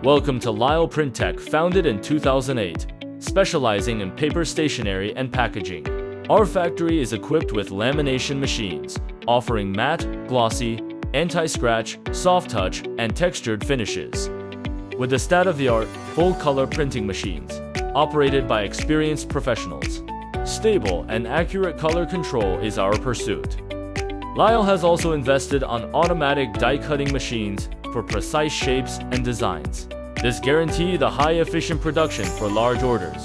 Welcome to Lile Print Tech, founded in 2008, specializing in paper stationery and packaging. Our factory is equipped with lamination machines, offering matte, glossy, anti-scratch, soft touch, and textured finishes. With the state-of-the-art, full-color printing machines, operated by experienced professionals, stable and accurate color control is our pursuit. Lile has also invested on automatic die-cutting machines for precise shapes and designs. This guarantees the high-efficient production for large orders.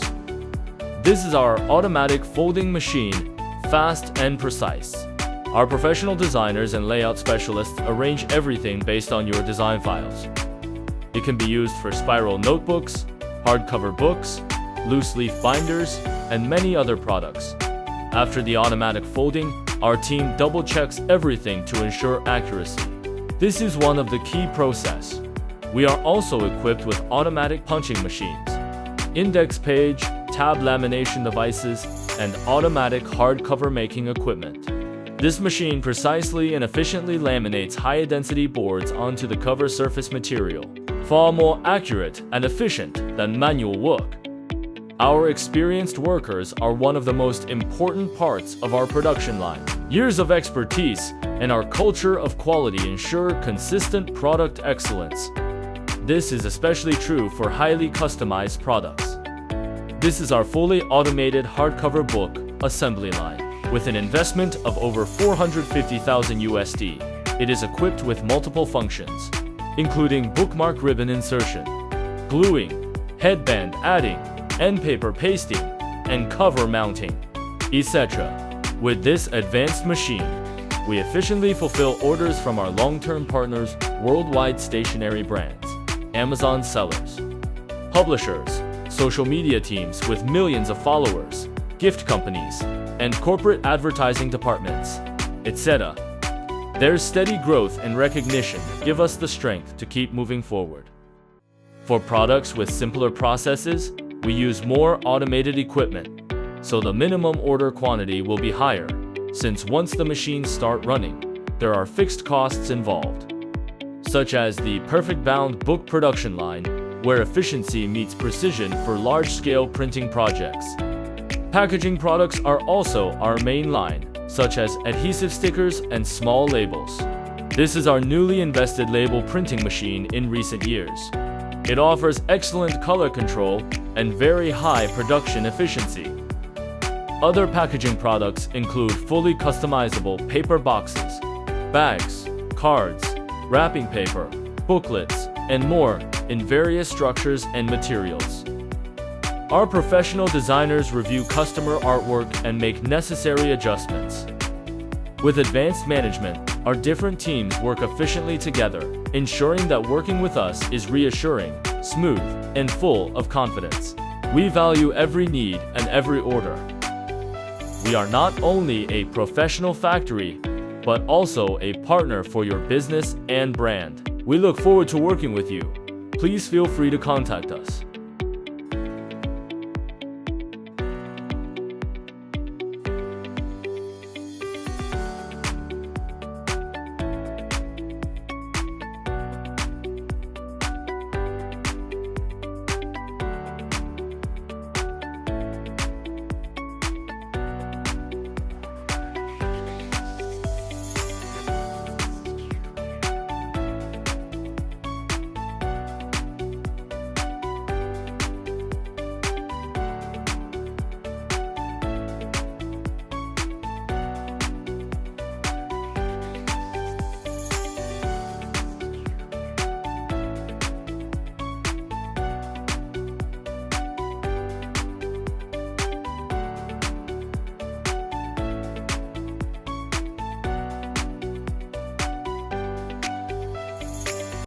This is our automatic folding machine, fast and precise. Our professional designers and layout specialists arrange everything based on your design files. It can be used for spiral notebooks, hardcover books, loose leaf binders, and many other products. After the automatic folding, our team double-checks everything to ensure accuracy. This is one of the key processes. We are also equipped with automatic punching machines, index page, tab lamination devices, and automatic hardcover making equipment. This machine precisely and efficiently laminates high-density boards onto the cover surface material, far more accurate and efficient than manual work. Our experienced workers are one of the most important parts of our production line. Years of expertise and our culture of quality ensure consistent product excellence. This is especially true for highly customized products. This is our fully automated hardcover book assembly line. With an investment of over $450,000 USD, it is equipped with multiple functions, including bookmark ribbon insertion, gluing, headband adding, end paper pasting, and cover mounting, etc. With this advanced machine, we efficiently fulfill orders from our long-term partners, worldwide stationery brands, Amazon sellers, publishers, social media teams with millions of followers, gift companies, and corporate advertising departments, etc. Their steady growth and recognition give us the strength to keep moving forward. For products with simpler processes, we use more automated equipment, so the minimum order quantity will be higher, since once the machines start running, there are fixed costs involved, such as the perfect bound book production line, where efficiency meets precision for large-scale printing projects. Packaging products are also our main line, such as adhesive stickers and small labels. This is our newly invested label printing machine in recent years. It offers excellent color control and very high production efficiency. Other packaging products include fully customizable paper boxes, bags, cards, wrapping paper, booklets, and more in various structures and materials. Our professional designers review customer artwork and make necessary adjustments. With advanced management, our different teams work efficiently together, ensuring that working with us is reassuring, smooth, and full of confidence. We value every need and every order. We are not only a professional factory, but also a partner for your business and brand. We look forward to working with you. Please feel free to contact us.